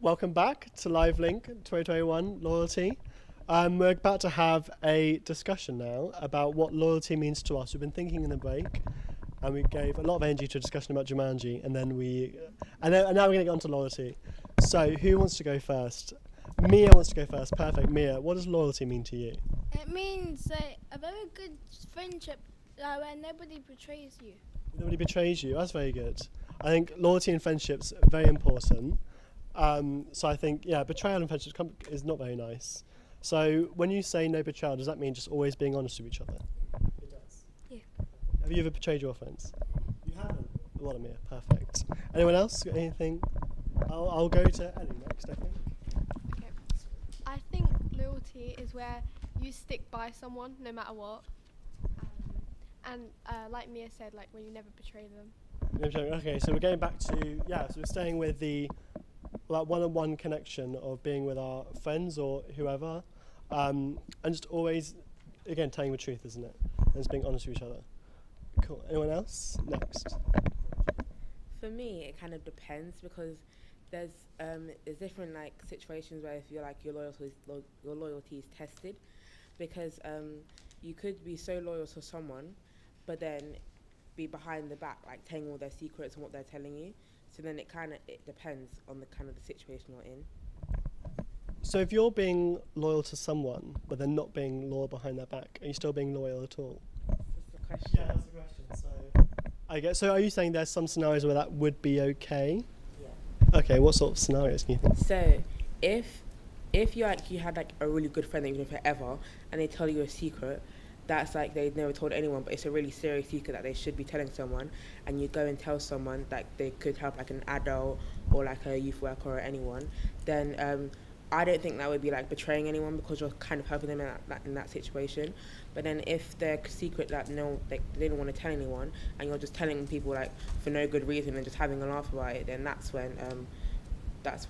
welcome back to Live Link 2021 Loyalty. We're about to have a discussion now about what loyalty means to us. We've been thinking in the break, and we gave a lot of energy to a discussion about Jumanji, and now we're going to get on to loyalty. So, who wants to go first? Mia wants to go first. Perfect. Mia, what does loyalty mean to you? It means a very good friendship where nobody betrays you. Nobody betrays you. That's very good. I think loyalty and friendships are very important. So I think, betrayal and friendships is not very nice. So when you say no betrayal, does that mean just always being honest with each other? It does. Yeah. Have you ever betrayed your friends? You haven't? What a Mia. Perfect. Anyone else got anything? I'll go to Ellie next, I think. Okay. I think loyalty is where you stick by someone no matter what. And like Mia said, like when you never betray them. Okay, so we're going back to, so we're staying with the one-on-one connection of being with our friends or whoever, and just always, again, telling the truth, isn't it? And just being honest with each other. Cool. Anyone else? Next. For me, it kind of depends because there's different like situations where if you're like your loyalty is tested, because you could be so loyal to someone, but then be behind the back, like telling all their secrets and what they're telling you. So then it depends on the kind of the situation you're in. So if you're being loyal to someone, but they're not being loyal behind their back, are you still being loyal at all? That's the question. Yeah, that's the question. So are you saying there's some scenarios where that would be okay? Yeah. Okay, what sort of scenarios can you think? So if you had like a really good friend that you've known forever and they tell you a secret that's like they've never told anyone, but it's a really serious secret that they should be telling someone, and you go and tell someone that they could help like an adult or like a youth worker or anyone, then I don't think that would be like betraying anyone because you're kind of helping them in that situation. But then if their secret that they didn't want to tell anyone and you're just telling people like for no good reason and just having a laugh about it, then that's when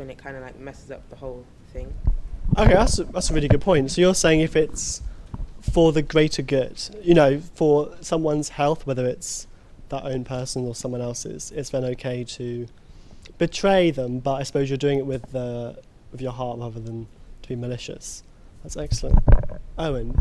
it kind of like messes up the whole thing. Okay, that's a really good point. So you're saying if it's for the greater good, for someone's health, whether it's their own person or someone else's, it's then okay to betray them, but I suppose you're doing it with your heart rather than to be malicious. That's excellent. Owen?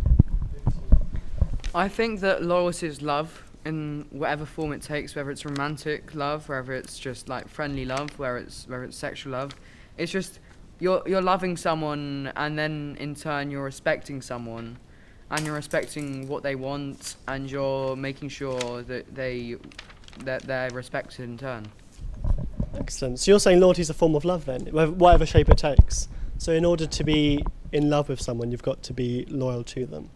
I think that loyalty is love in whatever form it takes, whether it's romantic love, whether it's just like friendly love, whether it's sexual love. It's just you're loving someone, and then in turn you're respecting someone, and you're respecting what they want, and you're making sure that they're respected in turn. Excellent. So you're saying loyalty is a form of love then, whatever shape it takes. So in order to be in love with someone, you've got to be loyal to them,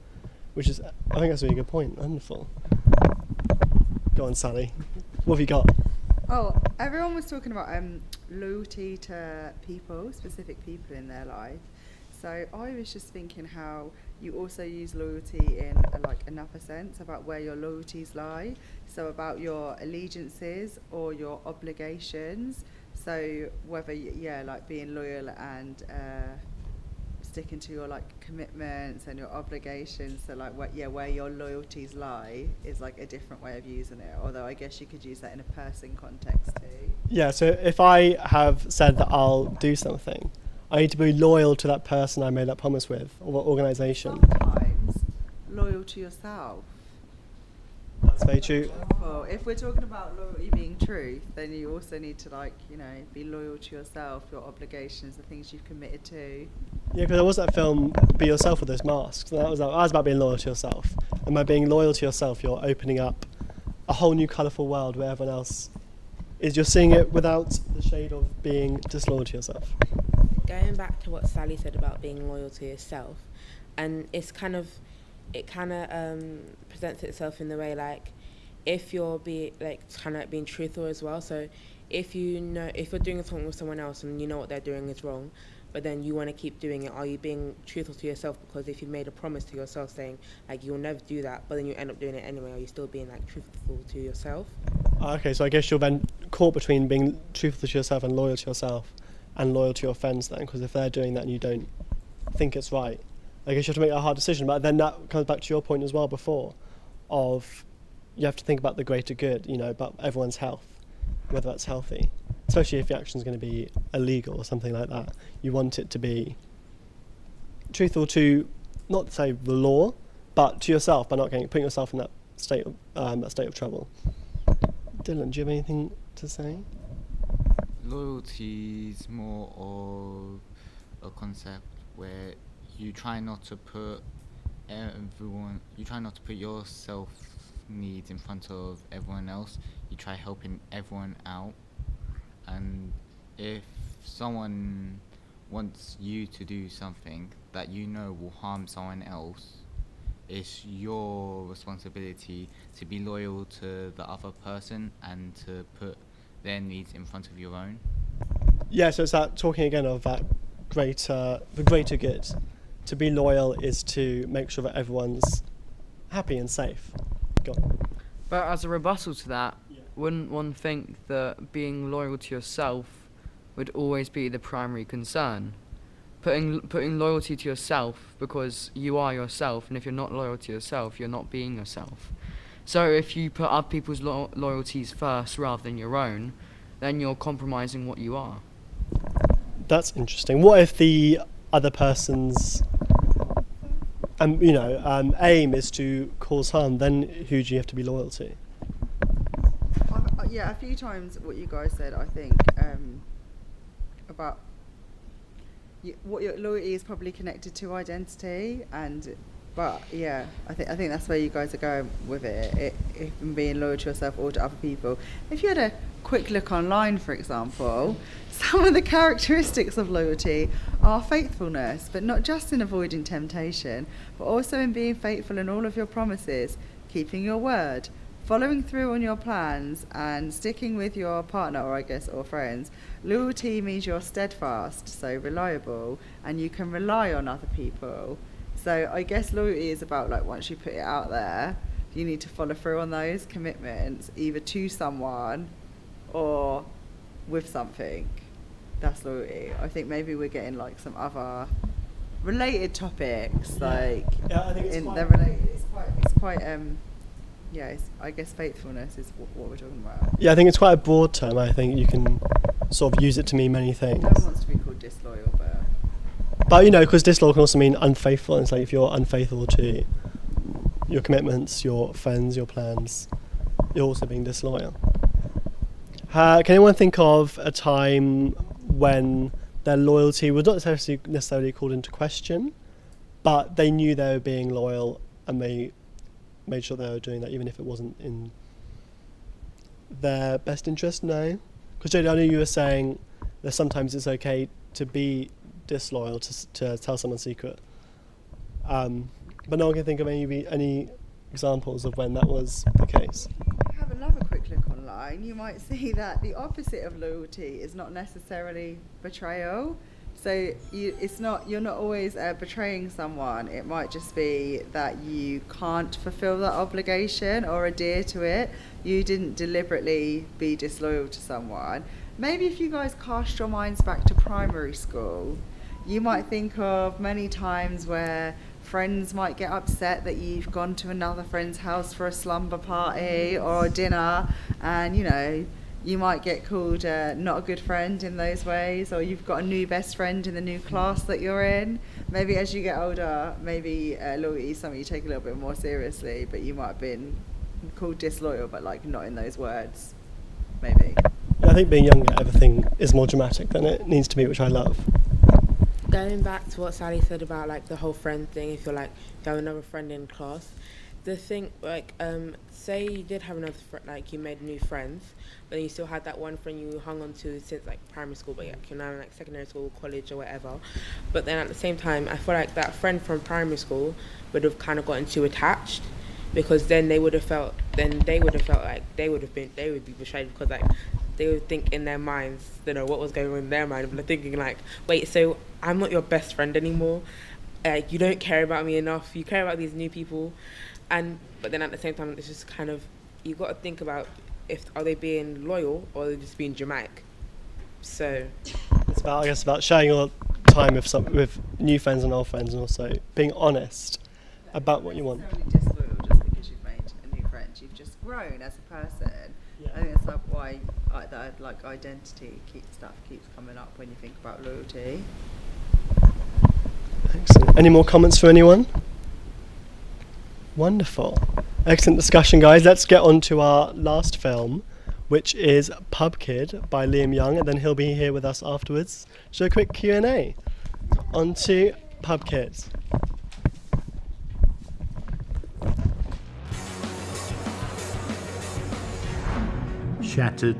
which is, I think that's a really good point. Wonderful. Go on, Sally. What have you got? Oh, everyone was talking about loyalty to people, specific people in their life. So I was just thinking how you also use loyalty in another sense about where your loyalties lie. So about your allegiances or your obligations. So whether being loyal and sticking to your commitments and your obligations. So where your loyalties lie is a different way of using it. Although I guess you could use that in a person context too. Yeah. So if I have said that I'll do something, I need to be loyal to that person I made that promise with, or organisation. Sometimes loyal to yourself. That's very true. Well, if we're talking about loyalty being truth, then you also need to be loyal to yourself, your obligations, the things you've committed to. Yeah, because there was that film Be Yourself with those masks. And that was about being loyal to yourself. And by being loyal to yourself, you're opening up a whole new colourful world where everyone else is. You're seeing it without the shade of being disloyal to yourself. Going back to what Sally said about being loyal to yourself, and it kind of presents itself in the way if you're being truthful as well. So if you're doing something with someone else and you know what they're doing is wrong, but then you want to keep doing it, are you being truthful to yourself? Because if you made a promise to yourself saying you'll never do that, but then you end up doing it anyway, are you still being truthful to yourself? Okay, so I guess you're then caught between being truthful to yourself and loyal to yourself, and loyal to your friends then, because if they're doing that and you don't think it's right, I guess you have to make a hard decision. But then that comes back to your point as well before, of you have to think about the greater good, about everyone's health, whether that's healthy. especially if the action is going to be illegal or something like that. You want it to be truthful to, not say the law, but to yourself, by not putting yourself in that state of trouble. Dylan, do you have anything to say? Loyalty is more of a concept where you try not to put your self needs in front of everyone else. You try helping everyone out, and if someone wants you to do something that you know will harm someone else, it's your responsibility to be loyal to the other person and to put their needs in front of your own. Yeah, so it's that talking again of that the greater good. To be loyal is to make sure that everyone's happy and safe. Go on. But as a rebuttal to that, Yeah. wouldn't one think that being loyal to yourself would always be the primary concern? Putting loyalty to yourself, because you are yourself, and if you're not loyal to yourself, you're not being yourself. So if you put other people's loyalties first rather than your own, then you're compromising what you are. That's interesting. What if the other person's aim is to cause harm? Then who do you have to be loyal to? Yeah, a few times what you guys said, I think, about what your loyalty is probably connected to identity, but yeah, I think that's where you guys are going with it. If being loyal to yourself or to other people. If you had a quick look online, for example, some of the characteristics of loyalty are faithfulness, but not just in avoiding temptation, but also in being faithful in all of your promises, keeping your word, following through on your plans, and sticking with your partner or friends. Loyalty means you're steadfast, so reliable, and you can rely on other people. So I guess loyalty is about, like, once you put it out there, you need to follow through on those commitments, either to someone or with something. That's loyalty. I think maybe we're getting like some other related topics, like Yeah, I think it's in quite- they're related. It's quite I guess faithfulness is what we're talking about. Yeah, I think it's quite a broad term. I think you can sort of use it to mean many things. No one wants to be called disloyal, but Because disloyal can also mean unfaithful. And it's like if you're unfaithful to your commitments, your friends, your plans, you're also being disloyal. Can anyone think of a time when their loyalty was not necessarily called into question, but they knew they were being loyal and they made sure they were doing that even if it wasn't in their best interest? No? Because Jodie, I know you were saying that sometimes it's okay to be disloyal, to tell someone's secret. But no one can think of any examples of when that was the case. have another quick look online, you might see that the opposite of loyalty is not necessarily betrayal. So you're not always betraying someone. It might just be that you can't fulfill that obligation or adhere to it. You didn't deliberately be disloyal to someone. Maybe if you guys cast your minds back to primary school, you might think of many times where friends might get upset that you've gone to another friend's house for a slumber party or a dinner, and you might get called not a good friend in those ways, or you've got a new best friend in the new class that you're in. Maybe as you get older, loyalty is something you take a little bit more seriously, but you might have been called disloyal, but like not in those words, maybe. I think being younger, everything is more dramatic than it needs to be, which I love. Going back to what Sally said about like the whole friend thing, if you have another friend in class, the thing say you did have another like you made new friends, but you still had that one friend you hung on to since like primary school, but you're now in like secondary school, college or whatever. But then at the same time, I feel like that friend from primary school would have kind of gotten too attached, because then they would have felt like they would be betrayed, because like they would think in their minds, what was going on in their mind, but they're thinking like, wait, so I'm not your best friend anymore, you don't care about me enough, you care about these new people. But then at the same time, it's just kind of, you got to think about are they being loyal or are they just being dramatic. So It's about sharing your time with new friends and old friends, and also being honest about what you want. Not necessarily disloyal just because you've made a new friend. You've just grown as a person. Yeah. I think that's like why that like identity keeps coming up when you think about loyalty. Excellent. Any more comments from anyone? Wonderful. Excellent discussion, guys. Let's get on to our last film, which is Pub Kid by Liam Young, and then he'll be here with us afterwards. So a quick Q&A. On to Pub Kids. Shattered,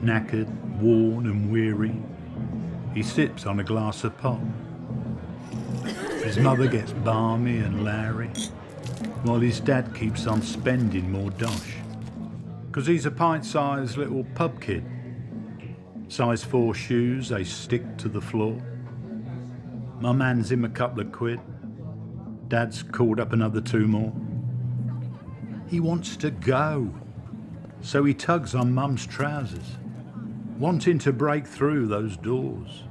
knackered, worn and weary, he sips on a glass of pop. His mother gets balmy and Larry, while his dad keeps on spending more dosh. 'Cause he's a pint-sized little pub kid. Size 4 shoes, they stick to the floor. Mum hands him a couple of quid. Dad's called up another 2 more. He wants to go, so he tugs on Mum's trousers, wanting to break through those doors.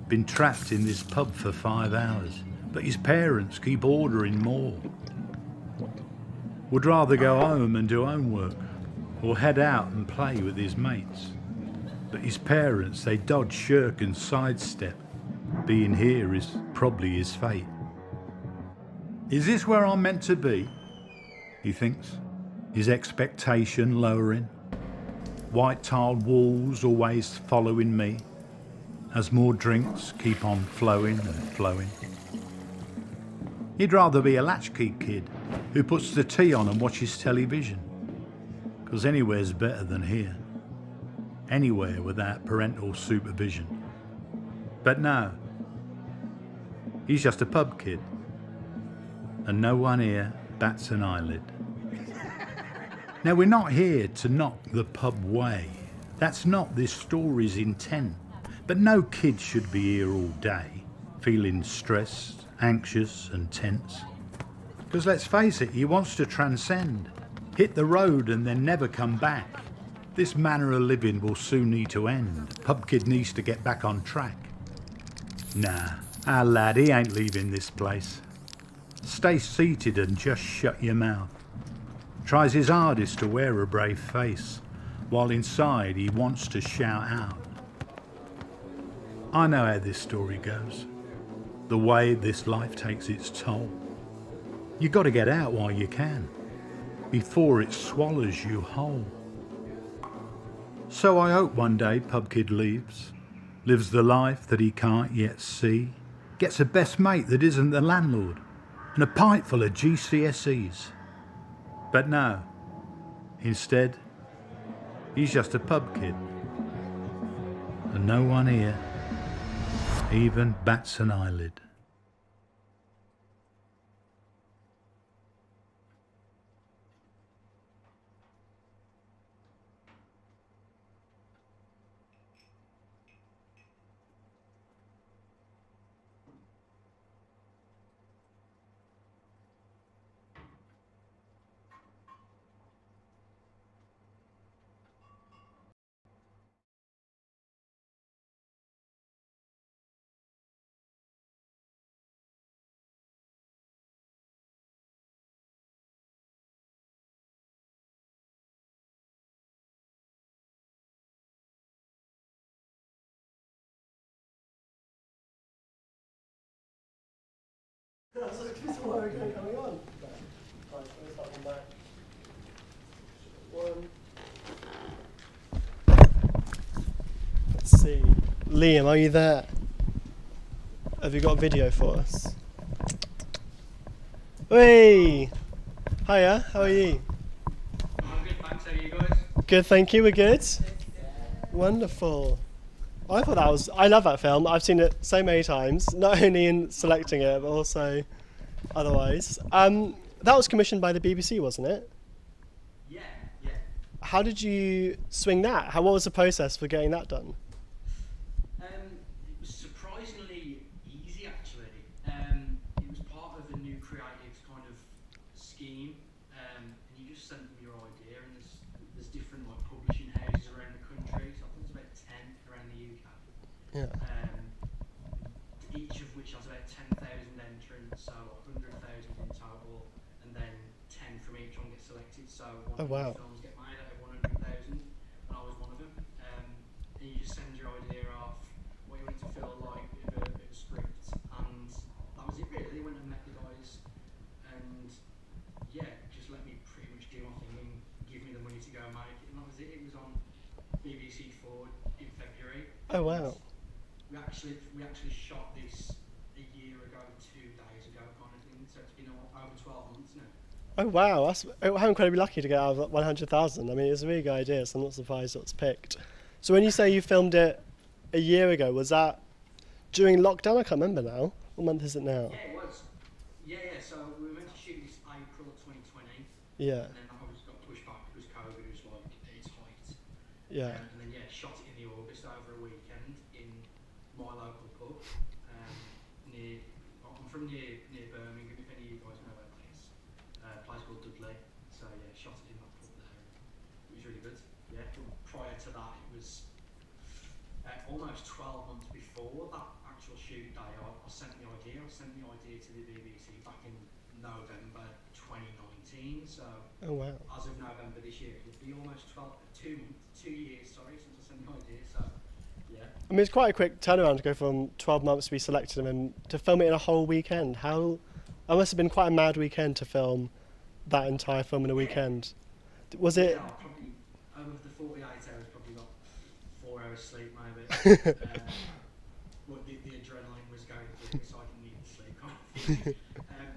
Been trapped in this pub for 5 hours, but his parents keep ordering more. Would rather go home and do homework, or head out and play with his mates. But his parents, they dodge, shirk and sidestep. Being here is probably his fate. Is this where I'm meant to be? He thinks, his expectation lowering. White tiled walls always following me, as more drinks keep on flowing and flowing. He'd rather be a latchkey kid who puts the tea on and watches television, 'cause anywhere's better than here. Anywhere without parental supervision. But no, he's just a pub kid, and no one here bats an eyelid. Now, we're not here to knock the pub way. That's not this story's intent. But no kid should be here all day, feeling stressed, anxious and tense. Because let's face it, he wants to transcend, hit the road and then never come back. This manner of living will soon need to end. Pub kid needs to get back on track. Nah, our lad, he ain't leaving this place. Stay seated and just shut your mouth. Tries his hardest to wear a brave face, while inside he wants to shout out. I know how this story goes, the way this life takes its toll. You got to get out while you can, before it swallows you whole. So I hope one day Pub Kid leaves, lives the life that he can't yet see, gets a best mate that isn't the landlord, and a pint full of GCSEs. But no, instead, he's just a pub kid, and no one here even bats an eyelid. Let's see. Liam, are you there? Have you got a video for us? Hey! Hiya, how are you? I'm good, thanks. How are you guys? Good, thank you, we're good. Wonderful. I thought I love that film. I've seen it so many times, not only in selecting it, but also otherwise. That was commissioned by the BBC, wasn't it? Yeah. How did you swing that? What was the process for getting that done? It was surprisingly easy, actually. It was part of a new creative kind of scheme, and you just sent them your idea, and there's different like publishing houses around the country. So I think there's about 10 around the UK. Yeah. Each of which has about 10,000 entrants, so 100,000 in total, and then 10 from each one gets selected. So Oh, wow. films get made out of 100,000, and I was one of them. And you just send your idea off, what you want it to feel like, bit of a script, and that was it really. They went and met the guys, and yeah, just let me pretty much do my thing and give me the money to go and make it, and that was it. It was on BBC 4 in February. Oh, wow. We actually shot this a year ago, 2 days ago, kind of thing. So it's been over 12 months now. Oh, wow. How incredibly lucky to get out of 100,000. I mean, it's a really good idea, so I'm not surprised it was picked. So when you say you filmed it a year ago, was that during lockdown? I can't remember now. What month is it now? Yeah, it was. Yeah. So we were meant to shoot this April of 2020. Yeah. And then that obviously got pushed back because COVID was like at its height. Yeah. And then shot it in the August over a weekend in my local pub. I'm from near Birmingham, if any of you guys know where that is. A place called Dudley. So yeah, shot it in that pub there. It was really good. Yeah. But prior to that, it was almost 12 months before that actual shoot day. I sent the idea. To the BBC back in November 2019. So Oh, wow. as of November this year, it would be almost 2 years. Sorry, since I sent the idea. So yeah. I mean, it's quite a quick turnaround to go from 12 months to be selected and then to film it in a whole weekend. That must have been quite a mad weekend to film that entire film in a weekend. Was it? Yeah, probably over the 48 hours, probably got 4 hours sleep maybe. But the adrenaline was going through me, so I didn't need the sleep. Kind of thing.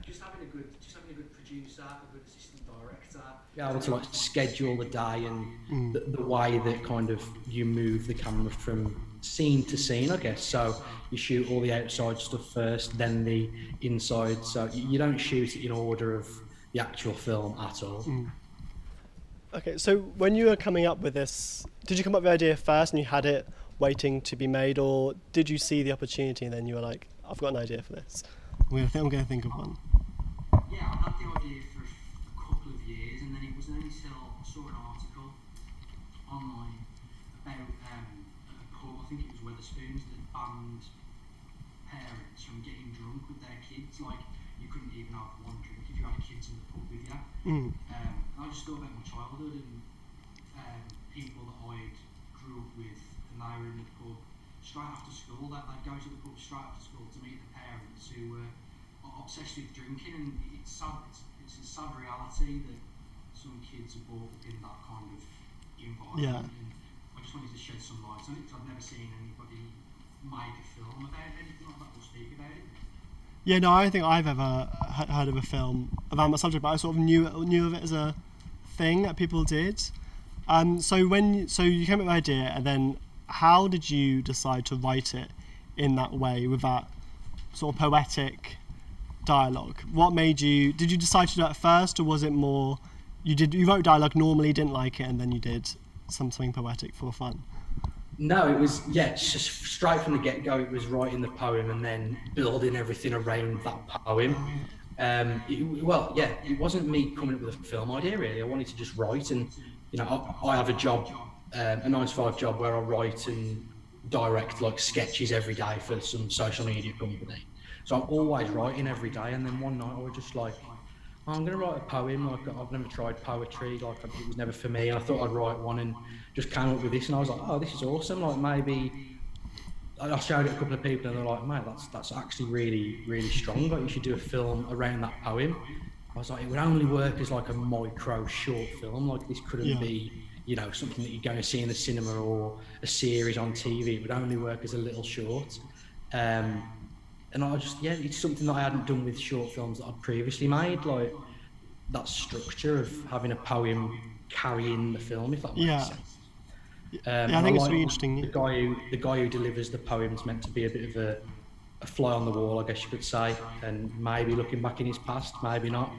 Just having a good producer, a good assistant director. Be able to like schedule the day and the way that kind of you move the camera from scene to scene, I guess. So you shoot all the outside stuff first, then the inside. So you don't shoot it in order of the actual film at all. Okay, so when you were coming up with this, did you come up with the idea first and you had it waiting to be made, or did you see the opportunity and then you were like, I've got an idea for this? I'm going to think of one. Yeah, I had the idea for a couple of years, and then it was only until I saw an article online about a pub, I think it was Wetherspoons, that banned parents from getting drunk with their kids. Like, you couldn't even have one drink if you had kids in the pub with you. I just thought about my childhood and people that I grew up with, and they were in the pub straight after school. They'd go to the pub straight after school to meet the parents who were obsessed with drinking, and it's sad. It's a sad reality that some kids are brought up in that kind of environment. Yeah. And I just wanted to shed some light on it, because I've never seen anybody make a film about anything like that or speak about it. Yeah, no, I don't think I've ever heard of a film about that subject, but I sort of knew of it as a thing that people did. So you came up with the idea, and then how did you decide to write it in that way, with that sort of poetic dialogue? What made you? Did you decide to do it first, or was it more you wrote dialogue normally, didn't like it, and then you did something poetic for fun? No, it was, just straight from the get-go, it was writing the poem and then building everything around that poem. It wasn't me coming up with a film idea, really. I wanted to just write, and I have a job, a 9-to-5 job, where I write and direct like sketches every day for some social media company. So I'm always writing every day, and then one night I was just like, I'm going to write a poem. Like, I've never tried poetry, like it was never for me, and I thought I'd write one, and just came up with this, and I was like, oh, this is awesome. Like, maybe I showed it to a couple of people, and they're like, mate, that's actually really, really strong. Like, you should do a film around that poem. I was like, it would only work as like a micro short film. Like, this couldn't be, something that you're going to see in the cinema or a series on TV. It would only work as a little short. And I just, it's something that I hadn't done with short films that I'd previously made, like that structure of having a poem carrying the film, if that makes sense. I think it's really interesting. The guy who delivers the poem's meant to be a bit of a fly on the wall, I guess you could say, and maybe looking back in his past, maybe not.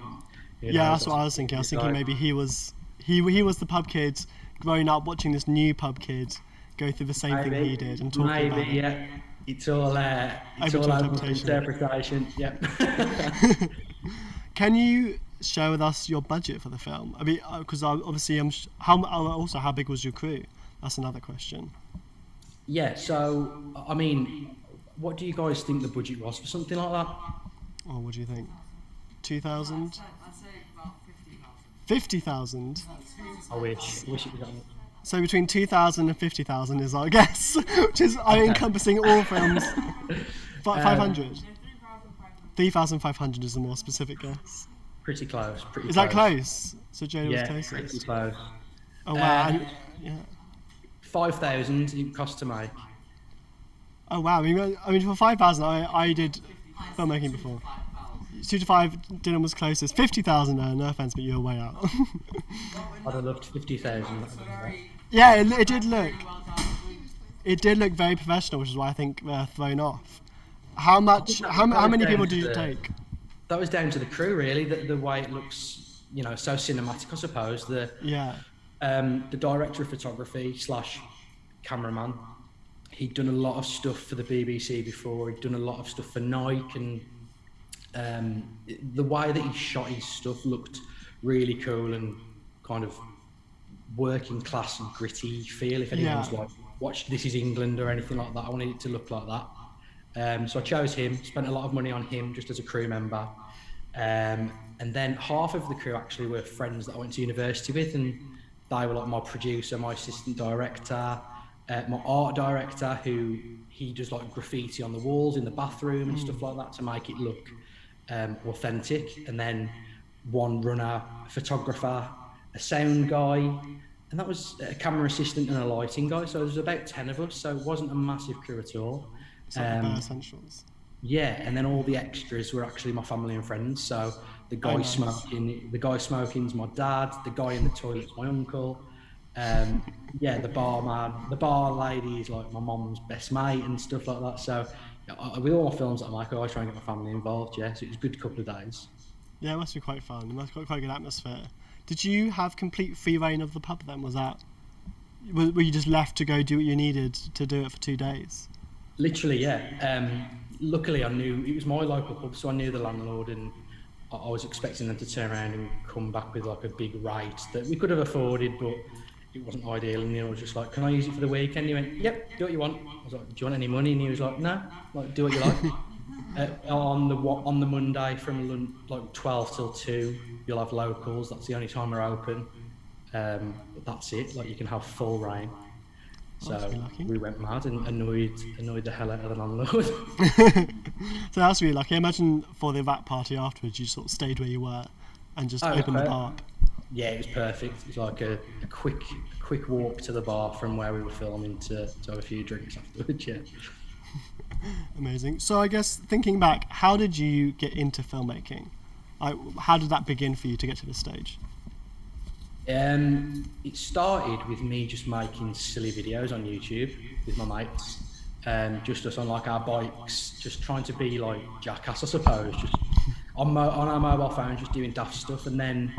That's what I was thinking. I was thinking maybe he was the pub kid growing up watching this new pub kid go through the same thing he did and talking about it. It's all interpretation. Yep. Can you share with us your budget for the film? I mean, because obviously, how big was your crew? That's another question. Yeah. So, I mean, what do you guys think the budget was for something like that? Oh, what do you think? 2,000? I'd say about 50,000. 50,000. I wish it was that much. So between 2,000 and 50,000 is our guess, which is encompassing all films. 500. 3,500 is the more specific guess. Pretty close. Is that close? So Jada was Pretty closest. close. Oh wow! Yeah. 5,000 it cost to make. Oh wow! I mean for 5,000, I did filmmaking before. 2 to 5, Dylan was closest. 50,000, no offense, but you're way out. I'd have loved 50,000. Yeah, it did look. It did look very professional, which is why I think they're thrown off. How many people did you take? That was down to the crew, really. The way it looks, so cinematic, I suppose. The director of photography / cameraman. He'd done a lot of stuff for the BBC before. He'd done a lot of stuff for Nike, and the way that he shot his stuff looked really cool and kind of working class and gritty feel. If anyone's like, watch This Is England or anything like that, I wanted it to look like that. So I chose him, spent a lot of money on him just as a crew member. And then half of the crew actually were friends that I went to university with, and they were like my producer, my assistant director, my art director, who he does like graffiti on the walls in the bathroom and stuff like that to make it look authentic. And then one runner, a photographer, a sound guy, and that was a camera assistant and a lighting guy. So there was about 10 of us, so it wasn't a massive crew at all. It's like the bare essentials. Yeah, and then all the extras were actually my family and friends. So the guy smoking's my dad, the guy in the toilet's my uncle. The barman, the bar lady is like my mum's best mate and stuff like that. So with all my films that I make, I always try and get my family involved. Yeah, so it was a good couple of days. Yeah, it must be quite fun. It must be quite a good atmosphere. Did you have complete free reign of the pub then? Were you just left to go do what you needed to do it for 2 days? Literally, yeah. Luckily, I knew it was my local pub, so I knew the landlord, and I was expecting them to turn around and come back with like a big rate that we could have afforded, but it wasn't ideal. And I was just like, "Can I use it for the weekend?" He went, "Yep, do what you want." I was like, "Do you want any money?" And he was like, "No, like do what you like." On the Monday from like 12 till 2, you'll have locals. That's the only time we're open. But that's it. Like you can have full reign. So we went mad and annoyed the hell out of the landlord. So that's really lucky. I imagine for the VAT party afterwards, you sort of stayed where you were and just opened the bar up. Yeah, it was perfect. It was like a quick walk to the bar from where we were filming to have a few drinks afterwards. Yeah. Amazing. So I guess thinking back, how did you get into filmmaking? How did that begin for you to get to this stage? It started with me just making silly videos on YouTube with my mates, just us on like our bikes, just trying to be like jackass, I suppose, just on our mobile phones, just doing daft stuff. And then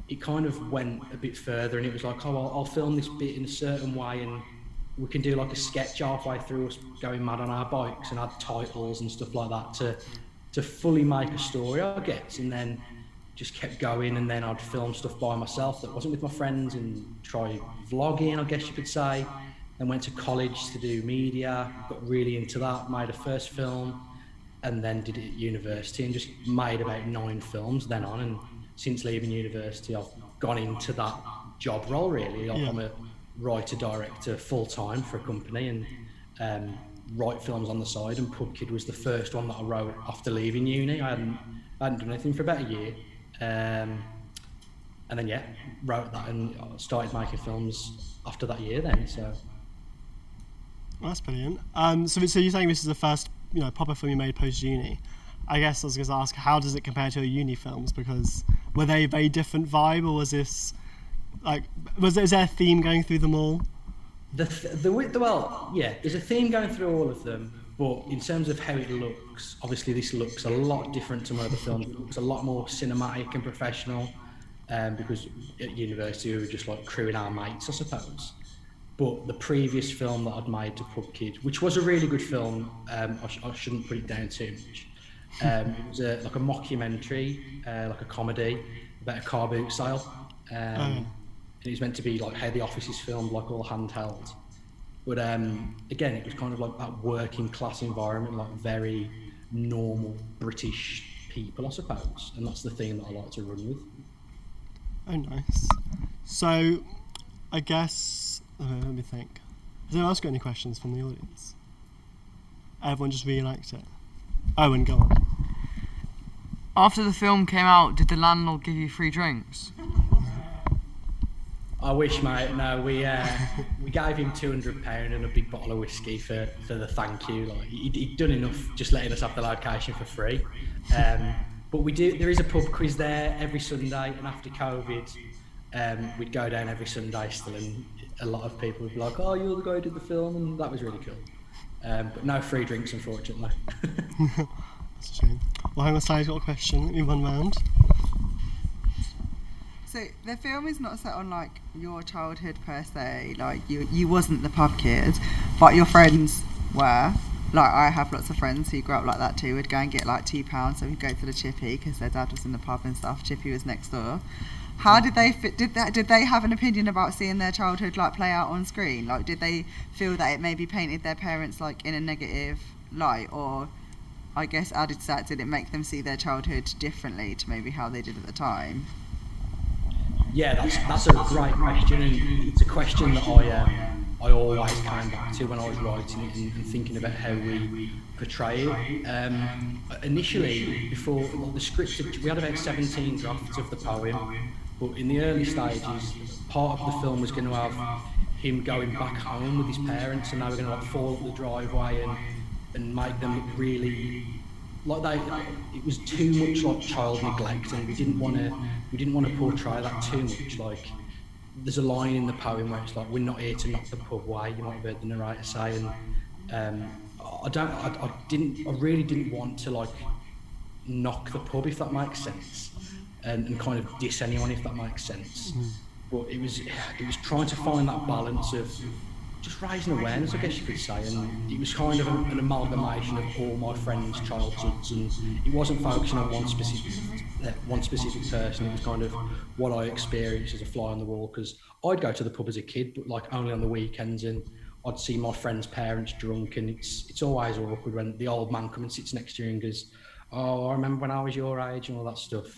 it kind of went a bit further, and it was like, oh, I'll film this bit in a certain way, and we can do like a sketch halfway through us going mad on our bikes and add titles and stuff like that to fully make a story, I guess. And then just kept going, and then I'd film stuff by myself that wasn't with my friends and try vlogging, I guess you could say. Then went to college to do media, got really into that, made a first film, and then did it at university and just made about 9 films then on. And since leaving university, I've gone into that job role really. I'm a writer director full time for a company, and write films on the side. And Pub Kid was the first one that I wrote after leaving uni. I hadn't done anything for about a year. And then wrote that and started making films after that year then. So well, that's brilliant. So you're saying this is the first proper film you made post uni. I guess I was going to ask, how does it compare to your uni films? Because were they a very different vibe, or was this is there a theme going through them all? There's a theme going through all of them. But in terms of how it looks, obviously this looks a lot different to my other films. It looks a lot more cinematic and professional, because at university we were just like crewing our mates, I suppose. But the previous film that I'd made to Pub Kid, which was a really good film, I shouldn't put it down too much. It was like a mockumentary, like a comedy about a car boot sale. And it was meant to be like how The Office is filmed, like all handheld. But again, it was kind of like that working class environment, like very normal British people, I suppose. And that's the theme that I like to run with. Oh, nice. So, I guess, let me think. Has anyone else got any questions from the audience? Everyone just really liked it. Owen, go on. After the film came out, did the landlord give you free drinks? I wish, mate. No, we gave him £200 and a big bottle of whiskey for the thank you. Like he'd done enough just letting us have the location for free. But there is a pub quiz there every Sunday, and after COVID, we'd go down every Sunday still, and a lot of people would be like, "Oh, you're the guy who did the film," and that was really cool. But no free drinks, unfortunately. That's a shame. Well, hang on, Sally's got a question. Let me run round. So the film is not set on like your childhood per se. Like you wasn't the pub kid, but your friends were. Like I have lots of friends who grew up like that too. Would go and get like £2, so we'd go to the Chippy because their dad was in the pub and stuff. Chippy was next door. How did they fit? Did they have an opinion about seeing their childhood like play out on screen? Like did they feel that it maybe painted their parents like in a negative light, or I guess added to that, did it make them see their childhood differently to maybe how they did at the time? Yeah, that's a great question, and it's a question that I always came back to when I was writing it and thinking about how we portray it. Initially, before the script, we had about 17 drafts of the poem, but in the early stages, part of the film was going to have him going back home with his parents, and they were going to like fall up the driveway and make them look really like it was too much like child neglect, and we didn't want to portray that too much. Like there's a line in the poem where it's like, "We're not here to knock the pub away." You might have heard the narrator say, and I really didn't want to like knock the pub, if that makes sense, and kind of diss anyone, if that makes sense. But it was trying to find that balance of just raising awareness, I guess you could say, and it was kind of an amalgamation of all my friends' childhoods, and it wasn't focusing on one specific person. It was kind of what I experienced as a fly on the wall, because I'd go to the pub as a kid, but like only on the weekends, and I'd see my friends' parents drunk, and it's always awkward when the old man comes and sits next to you and goes, "Oh, I remember when I was your age," and all that stuff.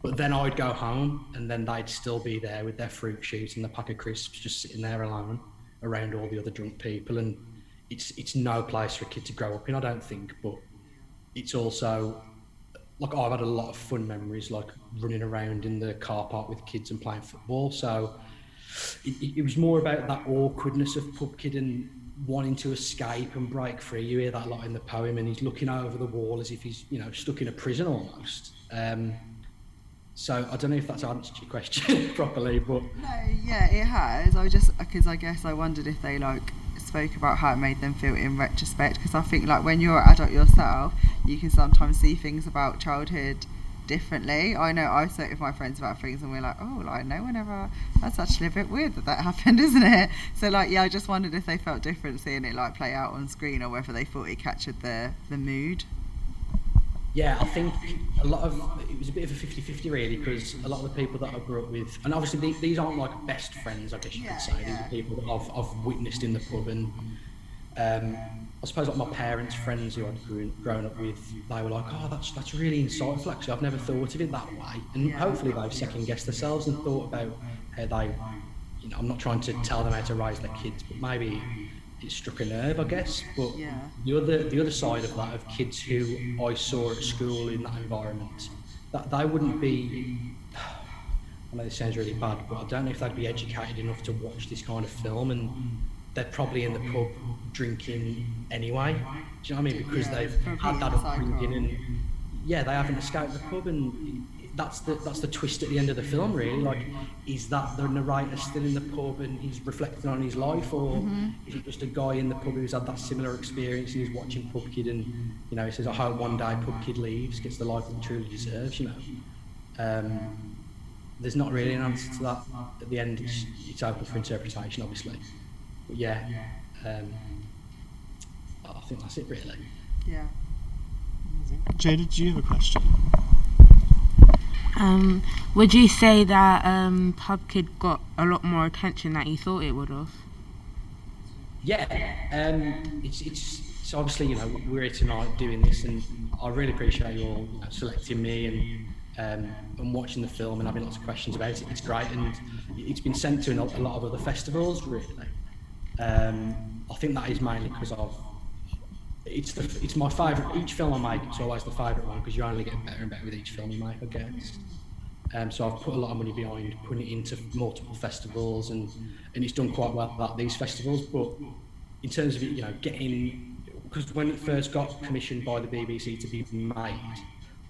But then I'd go home, and then they'd still be there with their fruit shoot and the pack of crisps, just sitting there alone around all the other drunk people. And it's no place for a kid to grow up in, I don't think. But it's also like I've had a lot of fun memories, like running around in the car park with kids and playing football. So it was more about that awkwardness of pub kid and wanting to escape and break free. You hear that a lot in the poem, and he's looking over the wall as if he's stuck in a prison almost. So I don't know if that's answered your question properly, but no, yeah, it has. Because I guess I wondered if they like spoke about how it made them feel in retrospect. Because I think like when you're an adult yourself, you can sometimes see things about childhood differently. I know I spoke with my friends about things, and we're like, oh, like no one ever. That's actually a bit weird that happened, isn't it? So like, yeah, I just wondered if they felt different seeing it like play out on screen, or whether they thought it captured the mood. yeah, I think it was a bit of a 50-50 really, because a lot of the people that I grew up with, and obviously these aren't like best friends, I guess you could say. These are people that I've witnessed in the pub, and I suppose like my parents' friends who I'd grown up with, they were like, "Oh, that's really insightful. Actually, I've never thought of it that way." And hopefully they've second guessed themselves and thought about how they, I'm not trying to tell them how to raise their kids, but maybe it struck a nerve, I guess. But the other side of that, of kids who I saw at school in that environment, that they wouldn't be, I know this sounds really bad, but I don't know if they'd be educated enough to watch this kind of film, and they're probably in the pub drinking anyway. Do you know what I mean? Because they've had that upbringing, and they haven't escaped the pub, and that's the twist at the end of the film, really. Like, is that the narrator still in the pub and he's reflecting on his life, or is it just a guy in the pub who's had that similar experience and he's watching Pub Kid, and he says, "I hope one day Pub Kid leaves, gets the life that he truly deserves." There's not really an answer to that. At the end, it's open for interpretation, obviously. But I think that's it, really. Yeah. Jada, do you have a question? Would you say that Pub Kid got a lot more attention than you thought it would have? Yeah, it's obviously we're here tonight doing this, and I really appreciate you all selecting me and watching the film and having lots of questions about it. It's great, and it's been sent to a lot of other festivals, really. I think that is mainly because it's my favourite. Each film I make, it's always the favourite one, because you only get better and better with each film you make, I guess. So I've put a lot of money behind putting it into multiple festivals, and it's done quite well at these festivals. But in terms of it, getting, because when it first got commissioned by the BBC to be made,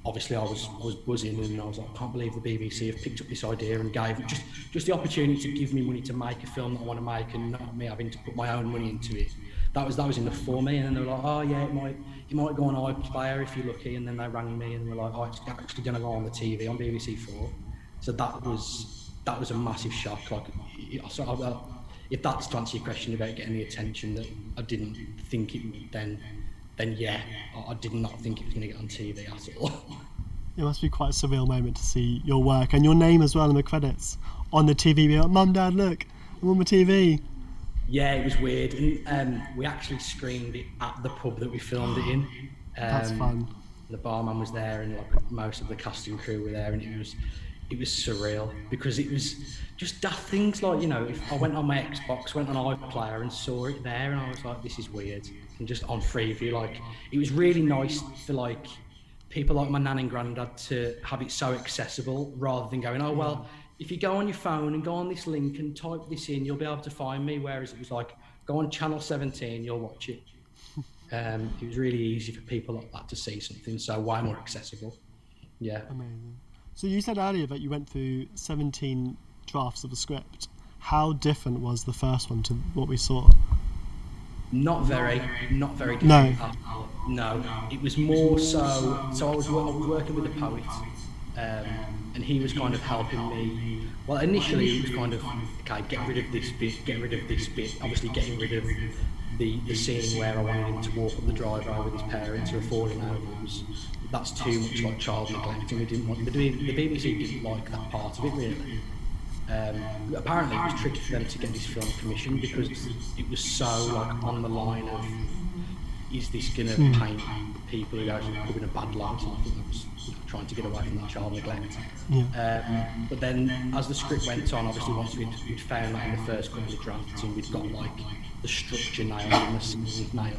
obviously I was buzzing, and I was like, I can't believe the BBC have picked up this idea and gave just the opportunity to give me money to make a film that I want to make, and not me having to put my own money into it. That was enough for me. And then they were like, oh yeah, it might go on iPlayer if you're lucky. And then they rang me and were like, oh, it's actually going to go on the TV on BBC 4. So that was a massive shock. Like, if that's to answer your question about getting the attention that I didn't think it would, then yeah, I did not think it was going to get on TV at all. It must be quite a surreal moment to see your work and your name as well in the credits on the TV. Be like, Mum, Dad, look, I'm on the TV. Yeah, it was weird, and we actually screened it at the pub that we filmed it in. That's fun. The barman was there, and like most of the cast and crew were there, and it was surreal, because it was just daft things like, if I went on my Xbox, went on iPlayer and saw it there, and I was like, this is weird, and just on Freeview, like, it was really nice for like people like my nan and granddad to have it so accessible, rather than going, oh well, if you go on your phone and go on this link and type this in, you'll be able to find me. Whereas it was like, go on channel 17, you'll watch it. It was really easy for people like that to see something, so way more accessible. Yeah. Amazing. So you said earlier that you went through 17 drafts of a script. How different was the first one to what we saw? Not very different. No. No, it was more so I was working with a poet, and he was kind of helping me. Well, initially it was kind of, okay, get rid of this bit, obviously getting rid of the scene where I wanted him to walk up the driveway with his parents who are falling over. That's too much like child neglect, and we didn't want, the BBC didn't like that part of it, really. Apparently it was tricky for them to get this film commissioned, because it was so like on the line of, is this going to paint people who actually put in a bad light? And I think that was trying to get away from that child neglect. Yeah. But then as the script went on, obviously once we'd found that in the first couple of drafts, and we'd got like the structure nailed and the scenes nailed,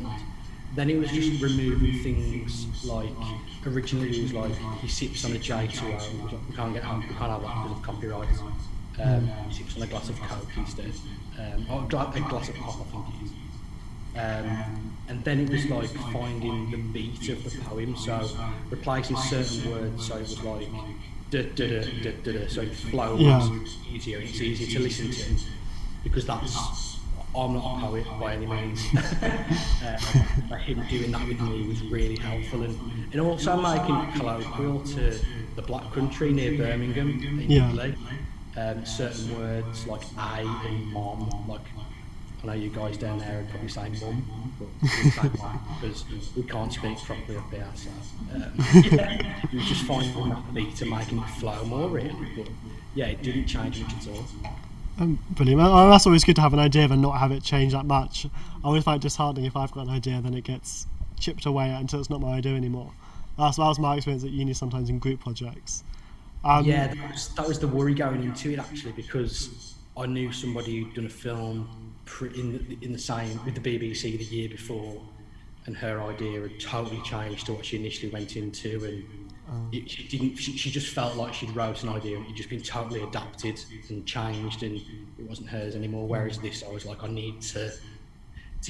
then it was just removing things like, originally it was like, he sips on a J2O, it was like, we can't have that because of copyright. He sips on a glass of Coke instead, or a glass of pop, I think it is. And then it was like finding the beat of the poem, so replacing certain words, so it was like da da da da da da, so it flows easier, it's easier to listen to, because I'm not a poet by any means. Him doing that with me was really helpful, and also making it colloquial to the Black Country near Birmingham in Italy. Certain words like "I" and "mom", like, I know you guys down there are probably saying "mum", but we say "mom" because we can't speak properly up there. So you just finding that beat and making it flow more, really. But yeah, it didn't change much at all. Brilliant. Well, that's always good to have an idea and not have it change that much. I always find it disheartening if I've got an idea, then it gets chipped away at until it's not my idea anymore. That was my experience at uni sometimes in group projects. Yeah, that was the worry going into it, actually, because I knew somebody who'd done a film in the same with the BBC the year before, and her idea had totally changed to what she initially went into, and she just felt like she'd wrote an idea and it'd just been totally adapted and changed, and it wasn't hers anymore. Whereas this, I was like, I need to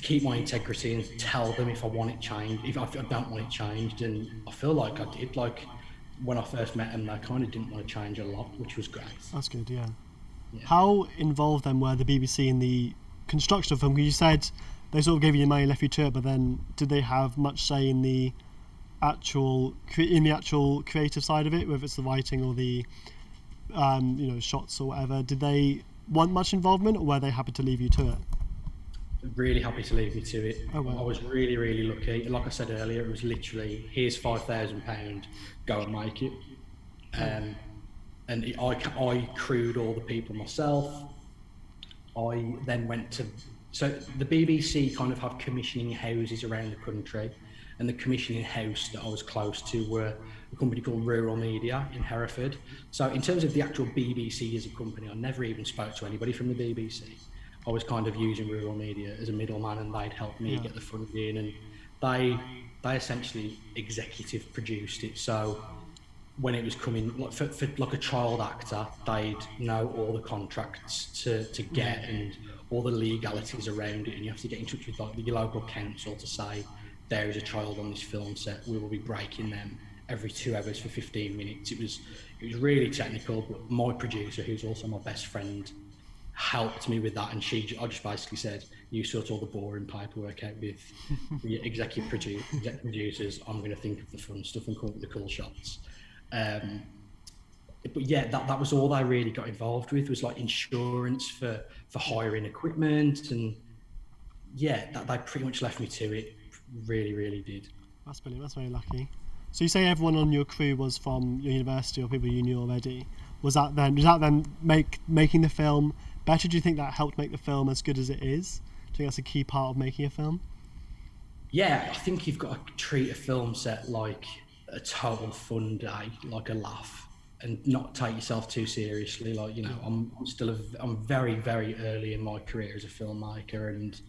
keep my integrity and tell them if I want it changed, if I don't want it changed, and I feel like I did. Like, when I first met them, they kind of didn't want to change a lot, which was great. That's good, yeah. How involved then were the BBC in the construction of them? Because you said they sort of gave you the money, left you to it, but then did they have much say in the actual creative side of it, whether it's the writing or the shots or whatever? Did they want much involvement, or were they happy to leave you to it? Really happy to leave me to it. Oh, wow. I was really, really lucky. Like I said earlier, it was literally, here's £5,000, go and make it. I crewed all the people myself. I then went to, so the BBC kind of have commissioning houses around the country, and the commissioning house that I was close to were a company called Rural Media in Hereford. So in terms of the actual BBC as a company, I never even spoke to anybody from the BBC. I was kind of using Rural Media as a middleman, and they'd help me get the funding, and they essentially executive produced it. So when it was coming, like for like a child actor, they'd know all the contracts to get and all the legalities around it, and you have to get in touch with like the local council to say there is a child on this film set. We will be breaking them every 2 hours for 15 minutes. It was really technical, but my producer, who's also my best friend, helped me with that, and I just basically said, you sort all the boring paperwork out with the executive producers. I'm going to think of the fun stuff and come up with the cool shots. But yeah, that was all I really got involved with, was like insurance for hiring equipment, and yeah, that they pretty much left me to it. Really did. That's brilliant. That's very lucky. So you say everyone on your crew was from your university or people you knew already. Does that then making the film better? Do you think that helped make the film as good as it is? Do you think that's a key part of making a film? Yeah, I think you've got to treat a film set like a total fun day, like a laugh, and not take yourself too seriously. Like, you know, I'm very early in my career as a filmmaker, and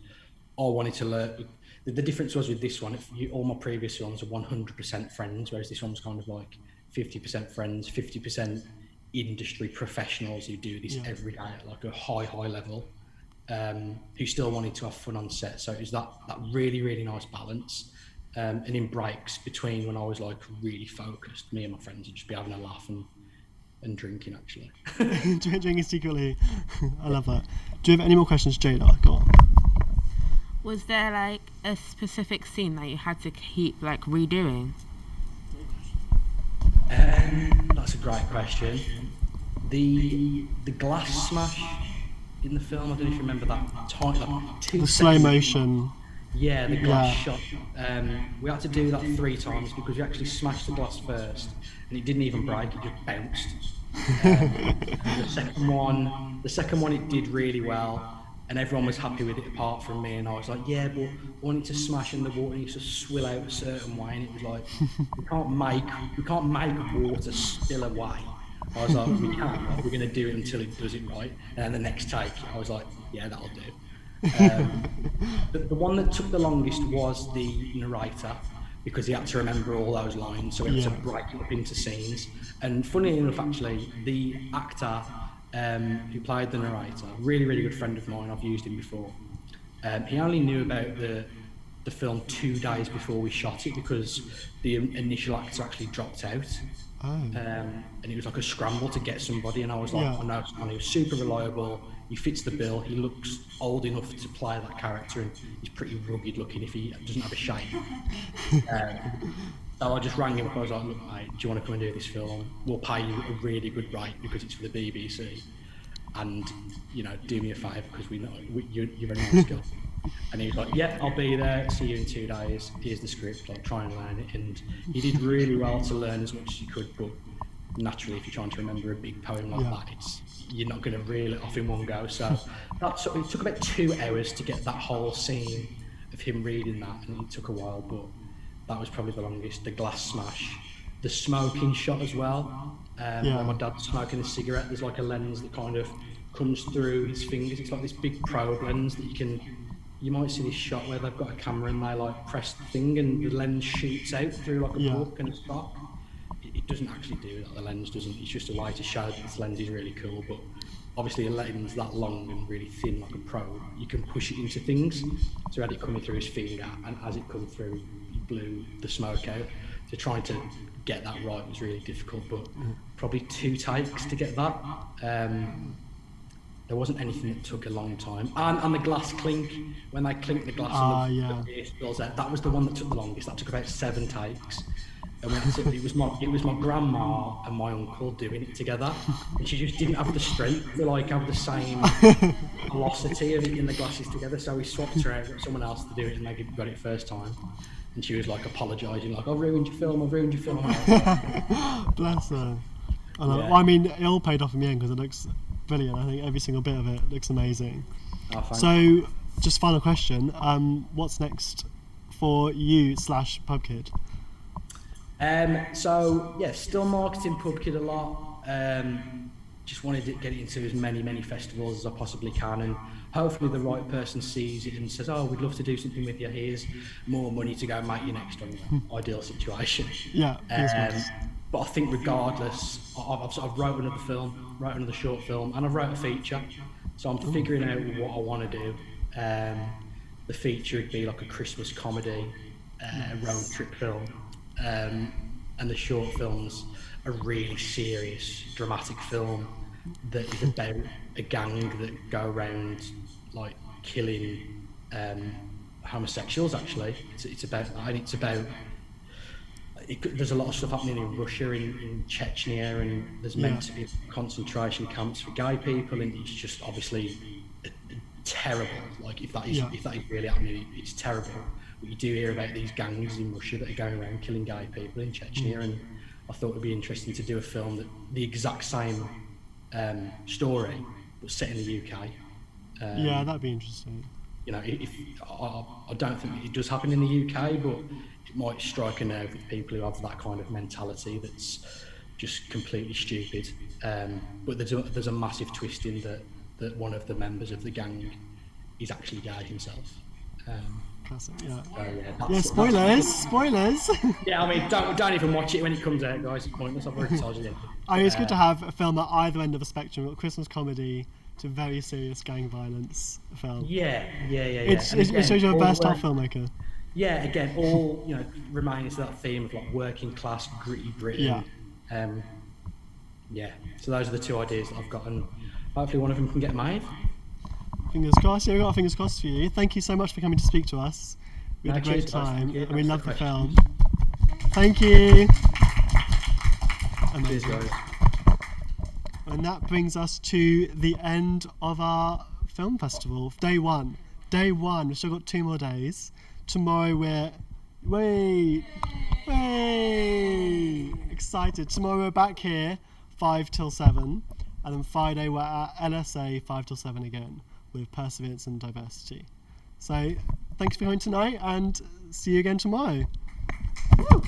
I wanted to learn. The difference was with this one, all my previous films are 100% friends, whereas this one was kind of like 50% friends, 50% industry professionals who do this every day at like a high level, who still wanted to have fun on set. So it was that really nice balance. And in breaks between when I was like really focused, me and my friends would just be having a laugh and drinking, actually. Drinking secretly. I love that. Do you have any more questions, Jada? Go on. Was there like a specific scene that you had to keep like redoing? That's a great question. The glass smash in the film, I don't know if you remember that time, like 2 The seconds. slow motion. Yeah, the glass shot. We had to do that 3 times because we actually smashed the glass first, and it didn't even break; it just bounced. The second one, it did really well, and everyone was happy with it apart from me. And I was like, "Yeah, but I want it to smash, and the water needs to swill out a certain way." And it was like, "We can't make water spill away." I was like, "We can. We're going to do it until it does it right." And then the next take, I was like, "Yeah, that'll do." The one that took the longest was the narrator, because he had to remember all those lines, so he had to break it up into scenes. And funny enough, actually, the actor who played the narrator, really good friend of mine, I've used him before, he only knew about the film 2 days before we shot it, because the initial actor actually dropped out. And it was like a scramble to get somebody, and I was like, I know someone who's super reliable, he fits the bill, he looks old enough to play that character, and he's pretty rugged looking if he doesn't have a shape. So I just rang him up. I was like, "Look, mate, do you want to come and do this film? We'll pay you a really good rate because it's for the BBC, and you know, do me a favour because we know you're a nice guy." And he was like, "Yeah, I'll be there. See you in 2 days. Here's the script. I'll try and learn it." And he did really well to learn as much as he could. But naturally, if you're trying to remember a big poem like that, you're not going to reel it off in one go. So it took about 2 hours to get that whole scene of him reading that, and it took a while, but that was probably the longest. The glass smash, the smoking shot as well. When my dad's smoking a cigarette, there's like a lens that kind of comes through his fingers. It's like this big probe lens that you might see this shot where they've got a camera and they like press the thing and the lens shoots out through like a book and a stop. It doesn't actually do that, the lens doesn't. It's just a way to show that this lens is really cool, but obviously a lens that long and really thin like a probe, you can push it into things. So he had it coming through his finger, and as it come through, he blew the smoke out. So trying to get that right was really difficult, but probably 2 takes to get that. There wasn't anything that took a long time. And the glass clink, when they clink the glass and the beer spills out, that was the one that took the longest. That took about 7 takes. And it was my grandma and my uncle doing it together, and she just didn't have the strength to like have the same velocity of it in the glasses together. So we swapped her out, got someone else to do it, and they got it first time. And she was like apologising, like, "I've ruined your film. Bless her. I know. Well, I mean, it all paid off in the end because it looks brilliant. I think every single bit of it looks amazing. So, just final question: what's next for you / PubKid? So yeah, still marketing PubKid a lot. Just wanted to get it into as many festivals as I possibly can, and hopefully the right person sees it and says, "Oh, we'd love to do something with you. Here's more money to go make your next one." Ideal situation. Yeah. fingers crossed. But I think regardless, I've sort of wrote another film, wrote another short film, and I've wrote a feature. So I'm figuring out what I want to do. The feature would be like a Christmas comedy, road trip film, and the short film's a really serious, dramatic film that is about a gang that go around like killing homosexuals. Actually, it's about that, and it's about. There's a lot of stuff happening in Russia, in Chechnya, and there's meant to be concentration camps for gay people, and it's just obviously terrible. Like if that is really happening, it's terrible. But you do hear about these gangs in Russia that are going around killing gay people in Chechnya, and I thought it'd be interesting to do a film that the exact same story, but set in the UK. Yeah, that'd be interesting. You know, if I don't think it does happen in the UK, but it might strike a nerve with people who have that kind of mentality that's just completely stupid. But there's a massive twist in that one of the members of the gang is actually gay himself. Classic, yeah. Yeah, Spoilers. Yeah, I mean, don't even watch it when it comes out, guys. It's pointless. I've already told you. I mean, it's good to have a film at either end of the spectrum, a Christmas comedy to very serious gang violence film. Yeah. It shows you're a versatile filmmaker. Yeah, again, all remains that theme of like working class, gritty Britain. Yeah. So those are the two ideas that I've got, and hopefully one of them can get made. Fingers crossed. Yeah, we've got our fingers crossed for you. Thank you so much for coming to speak to us. We had a great time, and we love the film. Thank you. Amazing. Cheers, guys. And that brings us to the end of our film festival, day one. We've still got 2 more days. Tomorrow we're excited. Tomorrow we're back here 5 till 7, and then Friday we're at LSA 5 till 7 again with Perseverance and Diversity. So thanks for coming tonight, and see you again tomorrow. Woo!